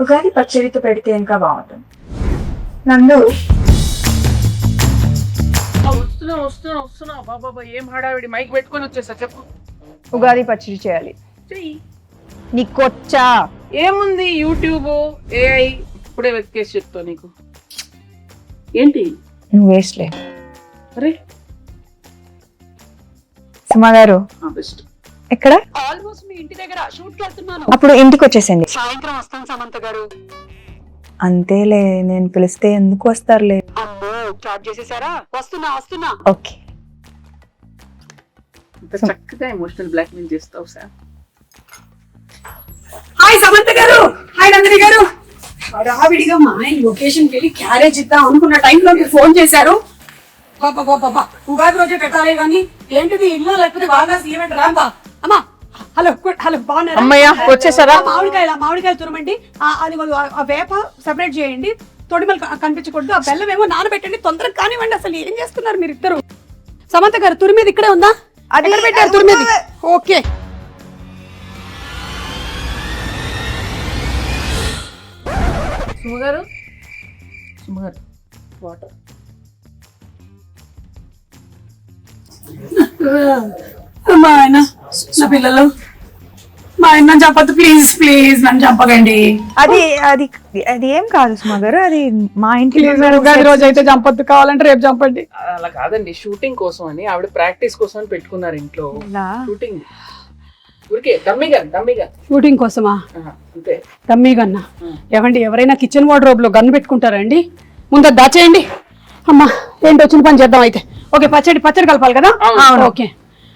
ఉగాది పచ్చడితో పెడితే ఇంకా బాగుంటుంది. నందు వస్తున్నా బాబా ఏం హడావిడి, మైక్ పెట్టుకొని వచ్చేసా. చెప్పు. ఉగాది పచ్చడి చేయాలి. చెయ్యి. నీకొచ్చా? ఏముంది, యూట్యూబ్, ఏఐ ఇప్పుడే వెతికేసి చెప్తా నీకు. ఏంటి నువ్వు వేస్ట్లే. అరే సుమా గారు బెస్ట్. ఎక్కడ? ఆల్మోస్ట్ మీ ఇంటి దగ్గర షూట్ వెళ్తున్నాను. అప్పుడు ఇంటికి వచ్చేసండి. సాయంత్రం వస్తాను సమంత గారు. అంతేలే, నేను పిలిస్తే ఎందుకు వస్తారులే. అమ్మో స్టార్ట్ చేసేసారా? వస్తున్నా. ఓకే. ఇంత చక్కగా ఎమోషనల్ బ్లాక్మెయిల్ చేస్తావు సార్. హాయ్ సమంత గారు, హాయ్ నందిని గారు. హడావిడిగా మా ఆయన లొకేషన్కి వెళ్ళి క్యారేజ్ ఇద్దాం అనుకున్న టైంలో మీరు ఫోన్ చేశారు. బాబా ఉగాది రోజే పెట్టాలి కానీ ఏంటిది ఇల్లు లేకపోతే బాగా ఈవెంట్ రాంబా. అమ్మా హలో బాగున్నారా? అమ్మయ్య వచ్చేసారా? మామిడికాయలు తురమండి. అది ఆ వేప సెపరేట్ చేయండి, తొడిమలు కనిపించకూడదు. ఆ బెల్లం ఏమో నానబెట్టండి, తొందరగా కానివ్వండి. అసలు ఏం చేస్తున్నారు మీరు ఇద్దరు? సమంత గారు తురిమేది ఇక్కడే ఉందా? అది ఎక్కడ పెట్టారు తురిమేది? ఓకే. సుమగారు వాటర్. మా ఆయన నా పిల్లలు, మా ఆయన నన్ను చంపద్దు ప్లీజ్ నన్ను చంపకండి. అది అది అది ఏం కాదు సుమా గారు, అది మా ఇంటి ఉగాది రోజు అయితే చంపద్దు, కావాలంటే రేపు చంపండి. అలా కాదండి, షూటింగ్ కోసం అని ఆవిడ ప్రాక్టీస్ కోసం అని పెట్టుకున్నారు ఇంట్లో. షూటింగ్ ఊరికే డమ్మీగా షూటింగ్ కోసమా? అంతే. డమ్మీ గన్నా? ఏమండి, ఎవరైనా కిచెన్ వార్డ్రోబ్ లో గన్ పెట్టుకుంటారండి? ముందు దాచేయండి. అమ్మా ఏంటి, వచ్చిన పని చేద్దాం అయితే. ఓకే, పచ్చడి కలపాలి కదా? ఓకే,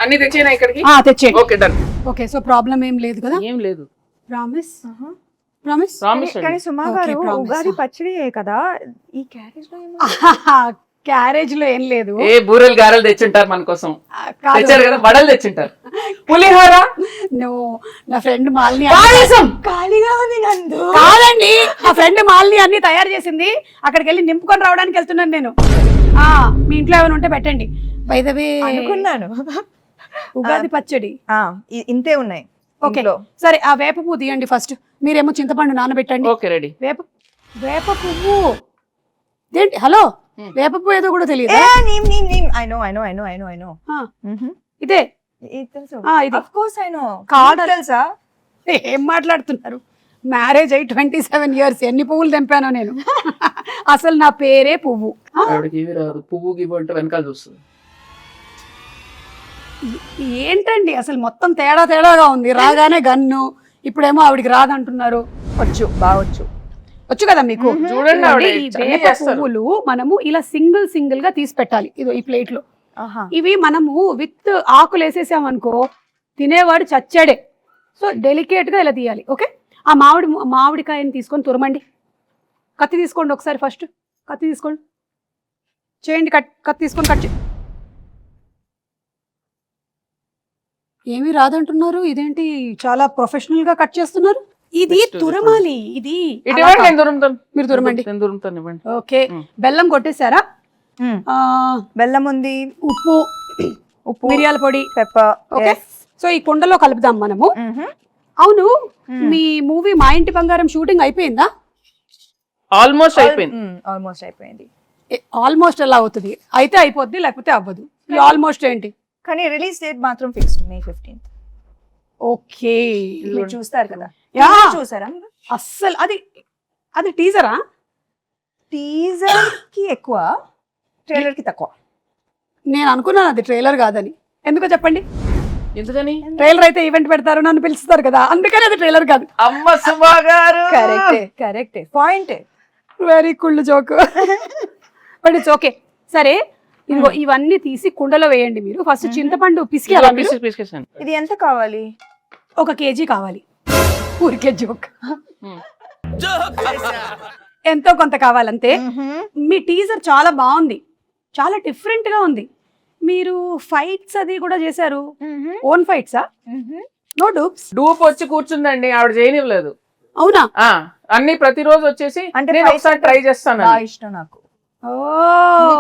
అన్ని తెచ్చేనా ఇక్కడికి? తెచ్చే. Okay done. Okay, so problem ఏం లేదు కదా? ఏం లేదు. ప్రామిస్. కానీ సుమా గారు ఉగాది పచ్చడి కదా, ఈ క్యారేజ్ లో క్యారేజ్ లో ఏం లేదు. ఏ బూరెలు గారెలు తెచ్చుంటారు మన కోసం, తెచ్చారు కదా, వడలు తెచ్చుంటారు, పులిహోర. నా ఫ్రెండ్ మాలిని ఖాళీగా ఉంది నందు. కాదండి, నా ఫ్రెండ్ మాలిని అన్ని తయారు చేసింది. అక్కడికి వెళ్ళి నింపుకొని రావడానికి వెళ్తున్నాను నేను. మీ ఇంట్లో ఏమైనా ఉంటే పెట్టండి. బై ద వే అనుకున్నాను ఉగాది పచ్చడి ఇంతే ఉన్నాయి. ఓకే సరే, ఆ వేప పువ్వు తీయండి ఫస్ట్. మీరేమో చింతపండు నానబెట్టండి. Okay ready. వేప పువ్వు ఏంటి? హలో, వేప పువ్వు ఏదో కూడా తెలియదు. ఇదే తెలుసా? ఏం మాట్లాడుతున్నారు? మ్యారేజ్ అయ్యి 27 years, ఎన్ని పువ్వులు తెంపానో నేను. అసలు నా పేరే పువ్వు. పువ్వు గివ్వు అంటే వెనకాల చూస్తుంది. ఏంటండి అసలు మొత్తం తేడాగా ఉంది. రాగానే గన్ను, ఇప్పుడేమో ఆవిడికి రాదంటున్నారు. వచ్చు కదా మీకు. చూడండి, ఈ వేప పువ్వులు మనము ఇలా సింగిల్ గా తీసి పెట్టాలి. ఇదో ఈ ప్లేట్ లో. ఇవి మనము విత్ ఆకులు వేసేసామనుకో తినేవాడు చచ్చాడే. సో డెలికేట్ గా ఇలా తీయాలి. ఓకే, ఆ మామిడికాయని తీసుకొని తురమండి. కత్తి తీసుకోండి ఒకసారి. ఫస్ట్ కత్తి తీసుకోండి, చేయండి. కత్తి తీసుకొని కట్ చేయండి. ఏమీ రాదంటున్నారు, ఇదేంటి చాలా ప్రొఫెషనల్ గా కట్ చేస్తున్నారు? ఇది తురమాలి. ఇది మీరు తురమండి. ఓకే, బెల్లం కొట్టేశారా? బెల్లం ఉంది, ఉప్పు, మిరియాల పొడి, పెప్పర్. ఓకే, సో ఈ కుండలో కలుపుదాం మనము. అవును, మీ మూవీ మా ఇంటి బంగారం షూటింగ్ అయిపోయిందా? ఆల్మోస్ట్ అయిపోయింది. ఆల్మోస్ట్ ఎలా అవుతుంది? అయితే అయిపోద్ది, లేకపోతే అవ్వదు. ఆల్మోస్ట్ ఏంటి? కానీ రిలీజ్ డేట్ మాత్రం ఫిక్స్డ్ May 15th. ఓకే, మీరు చూస్తారు కదా? చూసారా? అస్సలు అది టీజరా? టీజర్ కి ఎక్కువ, ట్రైలర్ కి తక్కువ. నేను అనుకున్నాను అది ట్రైలర్ కాదని. ఎందుకో చెప్పండి. ఎందుకని? ట్రైలర్ అయితే ఈవెంట్ పెడతారు, నన్ను పిలుస్తారు కదా, అందుకని అది ట్రైలర్ కాదు. అమ్మ సుమా గారు, కరెక్టే పాయింట్. వెరీ కుళ్ళు జోక్. But it's okay. సరే, ఇదిగో ఇవన్నీ తీసి కుండలో వేయండి. మీరు ఫస్ట్ చింతపండు పిసికేయాలి. ఇది ఎంత కావాలి? 1 kg కావాలి. ఊరికే జోక్. ఎంతో కొంత కావాలంతే. మీ టీజర్ చాలా బాగుంది, చాలా డిఫరెంట్ గా ఉంది. మీరు ఫైట్స్ అది కూడా చేశారు. ఓన్ ఫైట్సా? No dupes? డూప్ వచ్చి కూర్చుందండి, ఆవిడ చేయనివ్వలేదు. అవునా? అన్ని ప్రతిరోజు వచ్చేసి అంటే ఒకసారి ట్రై చేస్తాను. ఇష్టం నాకు.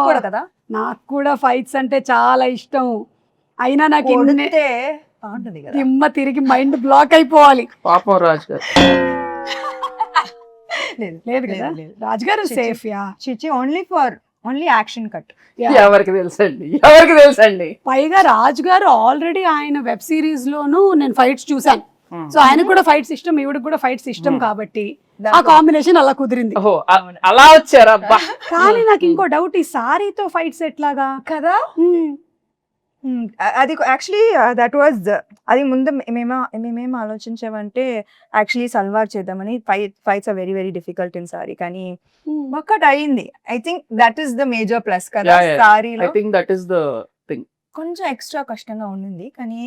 కూడా కదా, నాకు కూడా ఫైట్స్ అంటే చాలా ఇష్టం. అయినా నాకు దిమ్మ తిరిగి మైండ్ బ్లాక్ అయిపోవాలి. పాపం రాజు గారు. లేదు కదా రాజుగారు సేఫ్ యా చిచి ఓన్లీ యాక్షన్ కట్. ఎవరికి తెలుసండి పైగా రాజుగారు ఆల్రెడీ ఆయన వెబ్ సిరీస్ లోను నేను ఫైట్స్ చూసాను. సో ఆయనకు కూడా ఫైట్స్ ఇష్టం, ఈవిడకి కూడా ఫైట్స్ ఇష్టం కాబట్టి ఆ కాంబినేషన్ అలా కుదిరింది. అలా వచ్చారా? కానీ నాకు ఇంకో డౌట్, ఈ సారీతో ఫైట్స్ ఎట్లాగా కదా. అది యాక్చువల్లీ దట్ వాజ్ అది ముందు మేమేం ఆలోచించామంటే యాక్చువల్లీ సల్వార్ చేద్దామని. Fights are very very difficult in sari, కానీ వర్కౌట్ అయ్యింది. I think that is the major plus కదా సారీలో. I think that is the thing. కొంచెం ఎక్స్ట్రా కష్టంగా ఉండింది కానీ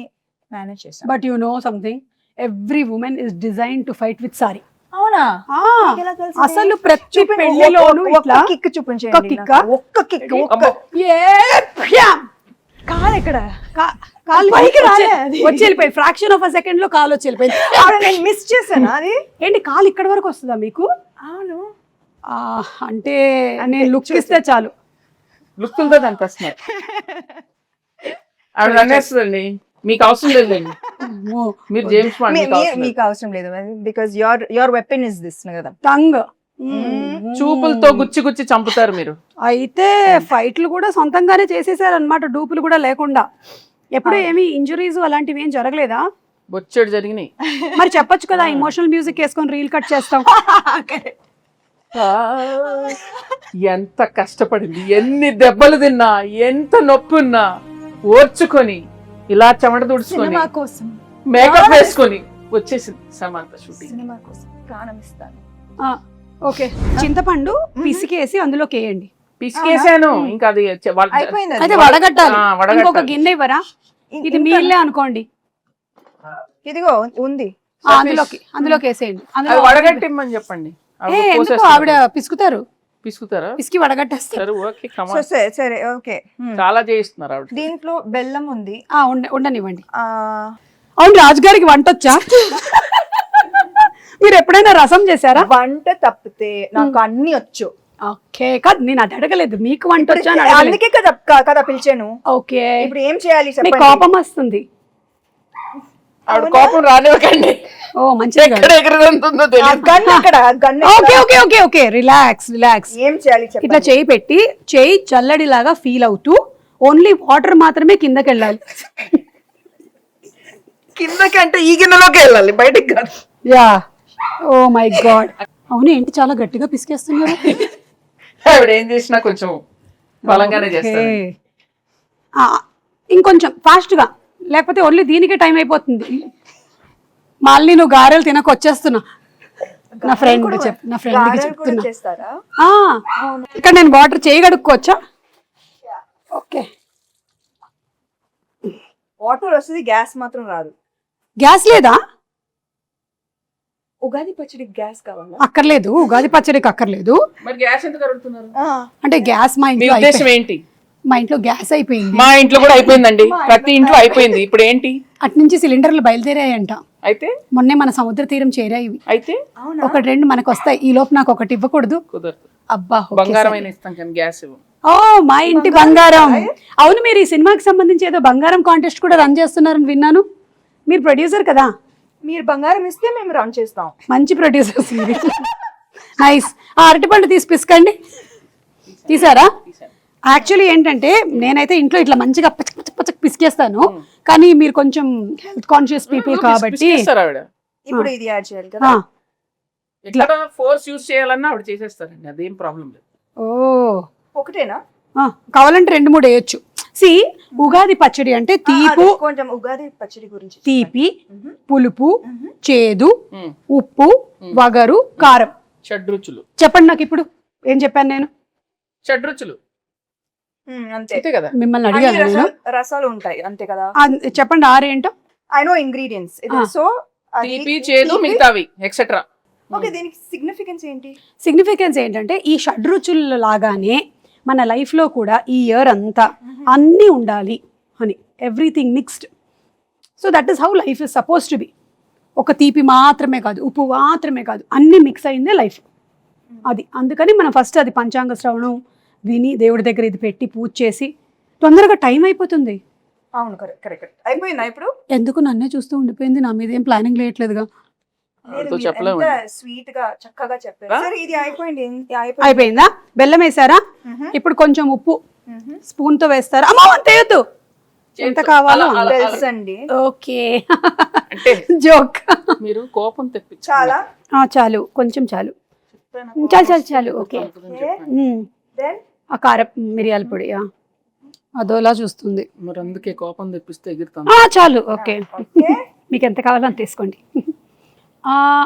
మేనేజ్ చేసాం. But you know something, every woman is design to fight with sari. అవునా? అసలు ప్రతి పెళ్లిలోనూ ఇట్లా కిక్ చూపించండి. ఒక్క కిక్ కాలు ఎక్కడ వచ్చి వెళ్ళిపోయి ఫ్రాక్షన్ ఆఫ్ అ సెకండ్ లో కాలు వచ్చి వెళ్ళిపోయింది. నేను మిస్ చేశాను. అది ఏంటి కాలు ఇక్కడ వరకు వస్తుందా మీకు? అవును. అంటే నేను లుక్ ఇస్తే చాలు లుక్తో అనిపిస్తున్నారు. ఆవిడ అనేస్తుందండి, మీకు అవసరం లేదండి, మీరు జేమ్స్ బాండ్, మీకు అవసరం లేదు because your weapon is this కదా, టంగ్. చూపులతో గుచ్చి చంపుతారు మీరు. అయితే ఫైట్లు కూడా సొంతంగానే చేసేసారు అనమాట, డూపులు కూడా లేకుండా. ఎప్పుడు ఏమి ఇంజురీస్ అలాంటివి ఏం జరగలేదా? బొచ్చెడు జరిగినాయి. మరి చెప్పొచ్చు కదా, ఇమోషనల్ మ్యూజిక్ వేసుకొని రీల్ కట్ చేస్తాం. ఎంత కష్టపడింది, ఎన్ని దెబ్బలు తిన్నా, ఎంత నొప్పి ఉన్నా ఓర్చుకొని ఇలా చెమట తుడుచుకొని మేకప్ వేసుకొని వచ్చేసింది సమంత షూటింగ్. సినిమా కోసం ప్రాణం ఇస్తాను. ఓకే, చింతపండు పిసికేసి అందులోకి వేయండి. పిసికేసాను, ఇంకా అది అయిపోయింది. అయితే వడగట్టాలి. ఇంకొక గిన్నె ఇవ్వరా? ఇది మీళ్ళే అనుకోండి. ఇదిగో ఉంది, అందులోకి వేసేయండి. వడగట్టిమ్మని చెప్పండి. ఎందుకు ఆవిడ పిసుకుతారా? పిసికి వడగట్టేస్తారు. సరే ఓకే. చాలా చేయిస్తున్నారు ఆవిడ. దీంట్లో బెల్లం ఉంది, ఉండనివ్వండి. అవును, రాజుగారికి వంట వచ్చా? మీరు ఎప్పుడైనా రసం చేశారా? వంట తప్పితే నాకు అన్ని వచ్చు. ఓకే, కాదు నేను అది అడగలేదు, మీకు వంట వచ్చా? అందుకే కదా పిలిచాను. ఓకే, ఇప్పుడు ఏం చేయాలి? కోపం వస్తుంది. ఆవిడ కోపం రానివ్వకండి. ఓ మంచిగా రిలాక్స్. ఏం చేయాలి? ఇట్లా చేయి పెట్టి, చేయి చల్లడిలాగా ఫీల్ అవుతూ ఓన్లీ వాటర్ మాత్రమే కిందకి వెళ్ళాలి. కిందకి అంటే ఈ గిన్నెలోకి వెళ్ళాలి, బయటికి కాదు. Yeah, oh my god. అవును, ఏంటి చాలా గట్టిగా పిసికేస్తున్నారు? ఆవిడ ఏం చేసినా కొంచెం బలంగానే చేస్తారు. ఇంకొంచెం ఫాస్ట్ గా, లేకపోతే ఓన్లీ దీనికే టైం అయిపోతుంది. మళ్ళీ నువ్వు గారెలు తినక వచ్చేస్తున్నా. నా ఫ్రెండ్కి చెప్తున్నా. ఇక్కడ నేను వాటర్ చేయగడుక్కోవచ్చా? ఓకే, వాటర్ వస్తుంది, గ్యాస్ మాత్రం రాదు. గ్యాస్ లేదా? ఉగాది పచ్చడికి గ్యాస్ కావాలా? అక్కర్లేదు, ఉగాది పచ్చడికి అక్కర్లేదు. మరి గ్యాస్ ఎందుకు అడుగుతున్నారు? అంటే గ్యాస్ మా ఇంట్లో ఏంటి? మా ఇంట్లో గ్యాస్ అయిపోయింది. మా ఇంట్లో కూడా అయిపోయిందండి, ప్రతి ఇంట్లో అయిపోయింది. ఇప్పుడు ఏంటి? అటు నుంచి సిలిండర్లు బయలుదేరాయంట. అయితే మొన్నే మన సముద్ర తీరం చేరాయి. అయితే ఒకటి రెండు మనకు వస్తాయి. ఈ లోపు నాకు ఒకటి ఇవ్వకూడదు? కుదరదు. అబ్బా, బంగారం అయినా ఇస్తాం కానీ గ్యాస్ ఇవ్వం. ఓ, మా ఇంటి బంగారం. అవును, మీరు ఈ సినిమాకి సంబంధించి ఏదో బంగారం కాంటెస్ట్ కూడా రన్ చేస్తున్నారని విన్నాను. మీరు ప్రొడ్యూసర్ కదా? మీరు బంగారం ఇస్తే మేము రన్ చేస్తాం. మంచి ప్రొడ్యూసర్స్ మీరు. నైస్. ఆ అరటిపండు తీసి పిసకండి. తీసారా? యాక్చువల్లీ ఏంటంటే నేనైతే ఇంట్లో ఇట్లా మంచిగా పచ్చక్ పిసికేస్తాను, కానీ మీరు కొంచెం హెల్త్ కాన్షియస్ పీపుల్ కాబట్టి ఇప్పుడు ఇది యాడ్ చేయాలి కదా. ఇట్లా ఫోర్స్ యూస్ చేయాలన్నా ఆవిడ చేసేస్తారండి, అదేం ప్రాబ్లం లేదు. ఓ, ఒకటేనా? కావాలంటే 2-3 వేయొచ్చు. ఉగాది పచ్చడి అంటే తీపు, కొంచెం ఉగాది పచ్చడి గురించి తీపి, పులుపు, చేదు, ఉప్పు, వగరు, కారం, షడ్రుచులు. చెప్పండి నాకు ఇప్పుడు. ఏం చెప్పాను నేను? షడ్రుచులు అంతే కదా. మిమ్మల్ని అడిగాను. రసాలు ఉంటాయి అంతే కదా. చెప్పండి 6 ఏంటో. I know ingredients. సో తీపి, చేదు, మిగతావి ఎక్సెట్రా. ఓకే, దీనికి సిగ్నిఫికెన్స్ ఏంటి? సిగ్నిఫికెన్స్ ఏంటంటే ఈ షడ్రుచుల లాగానే మన లైఫ్లో కూడా ఈ ఇయర్ అంతా అన్నీ ఉండాలి అని, everything mixed. So that is how life is suppose to be. ఒక తీపి మాత్రమే కాదు, ఉప్పు మాత్రమే కాదు, అన్నీ మిక్స్ అయిందే లైఫ్. అది అందుకని మనం ఫస్ట్ అది పంచాంగ శ్రవణం విని దేవుడి దగ్గర ఇది పెట్టి పూజ చేసి తొందరగా టైం అయిపోతుంది. అవును, కరెక్ట్. అయిపోయిందా ఇప్పుడు? ఎందుకు నన్నే చూస్తూ ఉండిపోయింది? నా మీద ఏం ప్లానింగ్ లేయట్లేదుగా. వాళ్ళతో చెప్పలేము. స్వీట్ గా చక్కగా చెప్పారు. సరే ఇది అయిపోయింది. అయిపోయిందా? బెల్లం వేసారా? ఇప్పుడు కొంచెం ఉప్పు స్పూన్ తో వేస్తారా? అమ్మో అంతేయద్దు, ఎంత కావాలో తెలుసండి. ఓకే అంటే జోక్. మీరు కోపం తెప్పించి చాలా చాలు, కొంచెం చాలు, చాలు చాలు చాలు. ఓకే. దెన్ ఆ కారం మిరియాల పొడి అదోలా చూస్తుంది. మరి అందుకే కోపం తెప్పిస్తే ఎగురుతాం. చాలు. ఓకే, మీకు ఎంత కావాలో అంత తీసుకోండి.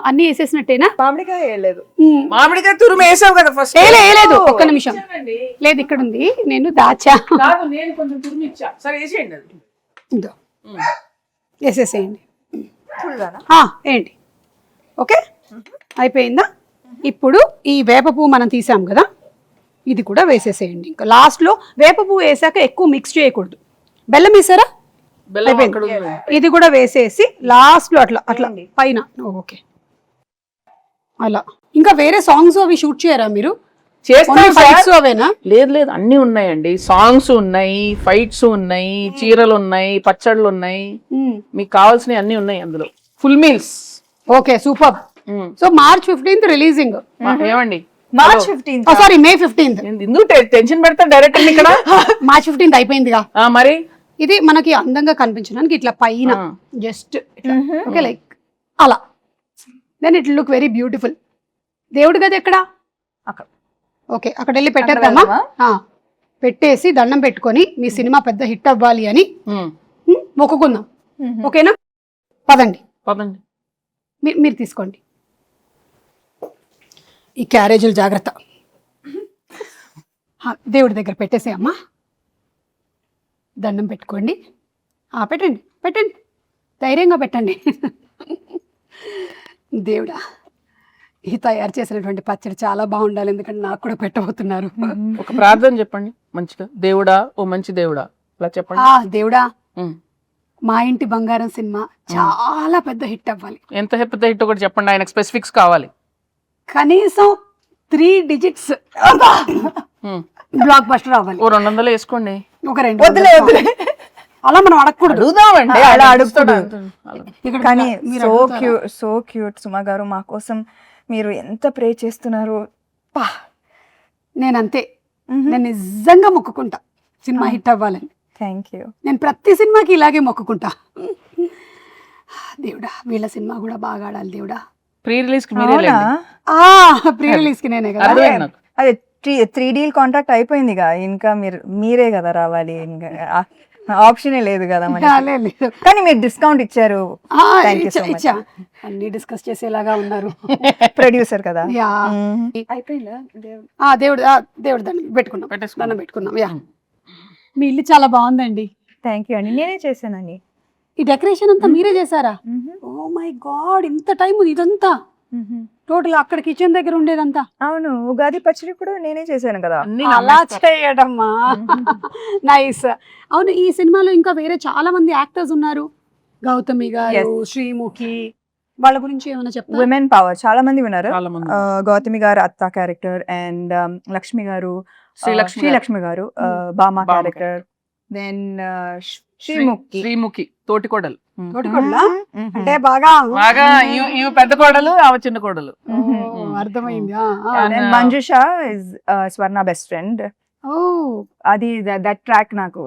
అన్ని వేసేసినట్టేనా? మామిడికాయ వేయలేదు. మామిడికాయ తురుము వేసావు కదా ఫస్ట్. లేదు, ఒక్క నిమిషం. లేదు, ఇక్కడ ఉంది, నేను దాచా. కాదు, నేను కొంచెం తురుము ఇచ్చా. సరే వేసేయండి అది. ఇదో వేసేసేయండి. ఫుల్గానా? ఏంటి? ఓకే, అయిపోయిందా? ఇప్పుడు ఈ వేప పువ్వు మనం తీసాం కదా, ఇది కూడా వేసేసేయండి. ఇంకా లాస్ట్లో వేప పువ్వు వేసాక ఎక్కువ మిక్స్ చేయకూడదు. బెల్లం వేసారా? బెల్లం అక్కడ ఉంది. ఇది కూడా వేసేసి లాస్ట్లో అట్లా అట్లా పైన. ఓకే, అలా. ఇంకా వేరే సాంగ్స్ అవి షూట్ చేయరా మీరు? ఫైట్స్ అవేనా? లేదు లేదు, అన్ని ఉన్నాయండి. సాంగ్స్ ఉన్నాయి, ఫైట్స్ ఉన్నాయి, చీరలు ఉన్నాయి, పచ్చళ్ళు ఉన్నాయి, మీకు కావాల్సినవి అన్ని ఉన్నాయి అందులో. Full meals. Okay, super. So March 15th releasing. ఏమండి, March 15th. Sorry, May 15th. ఎందుకు టెన్షన్ పెడతా డైరెక్టర్ ఇక్కడ? March 15th అయిపోయిందిగా. మరి ఇది మనకి అందంగా కనిపించడానికి ఇట్లా పైన జస్ట్ ఓకే, లైక్ అలా. Then it look very beautiful. దేవుడి గది ఎక్కడ? అక్కడ. ఓకే, అక్కడ వెళ్ళి పెట్టేద్దామా? పెట్టేసి దండం పెట్టుకొని మీ సినిమా పెద్ద హిట్ అవ్వాలి అని మొక్కుకుందాం. ఓకేనా? పదండి పదండి. మీరు తీసుకోండి. ఈ క్యారేజీలు జాగ్రత్త. దేవుడి దగ్గర పెట్టేసే అమ్మా, దండం పెట్టుకోండి. పెట్టండి పెట్టండి, ధైర్యంగా పెట్టండి. దేవుడా, ఈ తయారు చేసినటువంటి పచ్చడి చాలా బాగుండాలి, ఎందుకంటే నాకు కూడా పెట్టబోతున్నారు. ఒక ప్రార్థన చెప్పండి మంచిగా. దేవుడా, ఓ మంచి దేవుడా, అలా చెప్పండి. దేవుడా, మా ఇంటి బంగారం సినిమా చాలా పెద్ద హిట్ అవ్వాలి. ఎంత పెద్ద హిట్ ఒకటి చెప్పండి, ఆయనకు స్పెసిఫిక్స్ కావాలి. కనీసం 3 digits బ్లాక్ బస్టర్ అవ్వాలి. ఓ 200 వేసుకోండి. ఒక 2 అలా మనం అడగకూడదు. అడుగుదామండి, అలా అడుగుతాడు. కానీ సో క్యూట్ సుమా గారు, మా కోసం మీరు ఎంత ప్రే చేస్తున్నారు. నేనంతే, నేను నిజంగా మొక్కుకుంటా సినిమా హిట్ అవ్వాలని. Thank you. నేను ప్రతి సినిమాకి ఇలాగే మొక్కుకుంటా. దేవుడా, వీళ్ళ సినిమా కూడా బాగా ఆడాలి దేవుడా. ప్రీ రిలీజ్ కి మీరే లేండి. ప్రీ రిలీజ్ కి నేనే కదా. అర్థమైంది నాకు. అదే 3D కాంట్రాక్ట్ అయిపోయిందిగా, ఇంకా మీరే కదా రావాలి, ఇంకా ఆప్షనే లేదు కదా మనకి. లేదు, కానీ మీరు డిస్కౌంట్ ఇచ్చారు. Thank you so much. ఇచ్చా. అన్ని డిస్కస్ చేసేలాగా ఉన్నారు. ప్రొడ్యూసర్ కదా. అయిపోయిందా? దేవుడు దండం పెట్టుకున్నాం, పెట్టేసుకున్నాం. దండం పెట్టుకున్నాం. మీ ఇల్లు చాలా బాగుందండి. థ్యాంక్ యూ అండి, నేనే చేశానండి. ఈ డెకరేషన్ అంతా మీరే చేశారా? ఓ మై గాడ్, ఇంత టైం ఉంది ఇదంతా టోటల్ అక్కడ కిచెన్ దగ్గర ఉండేదంతా. అవును, ఉగాది పచ్చడి కూడా నేనే చేశాను కదా. అలా చేయడమ్మా, నైస్. అవును, ఈ సినిమాలో ఇంకా వేరే చాలా మంది యాక్టర్స్ ఉన్నారు. గౌతమి గారు, శ్రీముఖి, వాళ్ళ గురించి ఏమైనా చెప్తారా? విమెన్ పవర్ చాలా మంది ఉన్నారు. చాలా మంది. గౌతమి గారు అత్త క్యారెక్టర్, అండ్ లక్ష్మి గారు, శ్రీలక్ష్మి గారు బామా క్యారెక్టర్, దెన్ శ్రీముఖి తోటికోడలు. తోటికోడలా? అంటే బాగా ఇవి పెద్ద కోడలు, ఆమె చిన్న కోడలు. అర్థమైంది. Manjusha is Swarna best friend. అది దట్ ట్రాక్ నాకు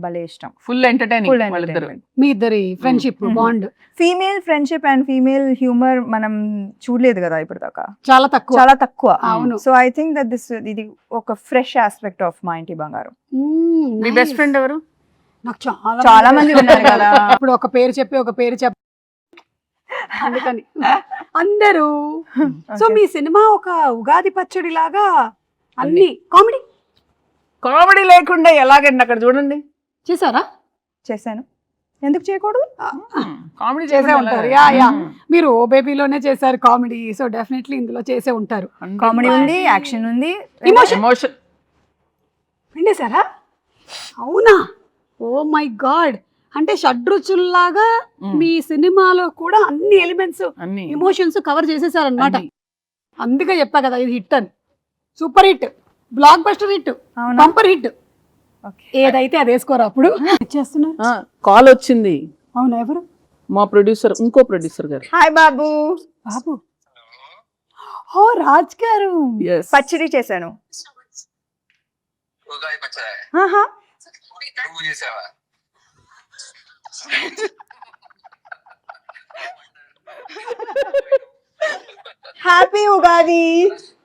భలే ఇష్టం. ఫుల్ ఎంటర్టైనింగ్ వాళ్ళిద్దరు. మీ ఇద్దరి friendship bond. Female friendship and female humour మనం చూడలేదు కదా ఇప్పుడు దాకా, చాలా తక్కువ. అవును. సో ఐ థింక్ దట్ ఇది ఒక ఫ్రెష్ ఆస్పెక్ట్ ఆఫ్ మా ఇంటి బంగారం. మీ బెస్ట్ ఫ్రెండ్ ఎవరు? నాకు చాలా మంది ఉన్నారు కదా. ఇప్పుడు ఒక పేరు చెప్పి అందుకని అందరూ. సో మీ సినిమా ఒక ఉగాది పచ్చడి లాగా అన్ని కామెడీ లేకుండా ఎలాగండి అక్కడ చూడండి. చేశారా? చేశాను, ఎందుకు చేయకూడదు? కామెడీ చేసే ఉంటారు. మీరు ఓ బేబీలోనే చేశారు కామెడీ, సో డెఫినెట్లీ ఇందులో చేసే ఉంటారు. కామెడీ ఉంది, యాక్షన్ ఉంది, ఎమోషన్ పిండేశారా? అవునా? ఓ మై గాడ్, అంటే షడ్రుచుల్లాగా మీ సినిమాలో కూడా అన్ని ఎలిమెంట్స్, ఎమోషన్స్ కవర్ చేసేసారనమాట. అందుకే చెప్పా కదా ఇది హిట్ అని. Super hit, block buster hit, bumper hit. ఏదైతే అది వేసుకోరా అప్పుడు. కాల్ వచ్చింది. అవునా? ఎవరు? మా ప్రొడ్యూసర్, ఇంకో ప్రొడ్యూసర్ గారు. హాయ్ బాబు. బాబు ఓ రాజ్ గారు Yes. పచ్చడి చేశాను. ఉగాది పచ్చడి ఆహా. నువ్వు చేసావా? హ్యాపీ ఉగాది.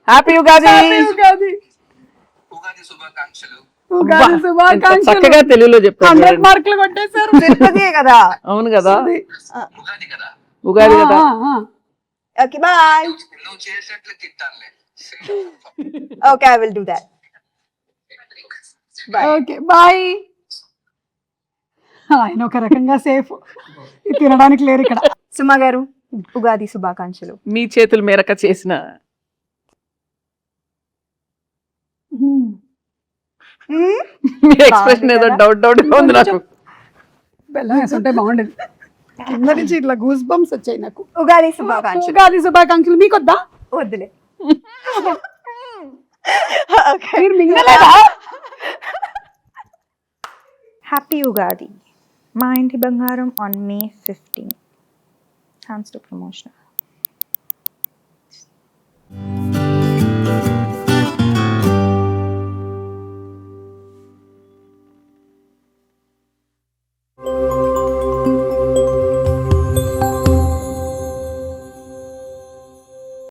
హ్యాపీ ఉగాది. ఉగాది ఉగాది శుభాకాంక్షలు. ఉగాది ఎంత శుభాకాంక్షలు. చక్కగా తెలుగులో చెప్పారు 100 చూడండి. మార్కులు కొట్టేశారు. తిరుపతియే కదా. అవును కదా, ఉగాది కదా, ఉగాది కదా. Okay bye. నువ్వు చేసినట్లు తిట్టానులే. Okay I will do that. Bye. Okay bye. ఆయన ఒక రకంగా సేఫ్, తినడానికి లేరు ఇక్కడ. సుమ గారు ఉగాది శుభాకాంక్షలు. మీ చేతుల మేరక చేసిన మీ ఎక్స్ప్రెషన్ ఏదో డౌట్ గా ఉంది నాకు. బెల్లం వేసుంటే బాగుండేది. కింద నుంచి ఇట్లా గూస్ బంప్స్ వచ్చాయి నాకు. ఉగాది శుభాకాంక్షలు. ఉగాది శుభాకాంక్షలు. మీకు వద్దా? వద్దులే. మీరు మింగలేదా? హ్యాపీ ఉగాది. మా ఇంటి బంగారం on May 15. Thanks to promotion.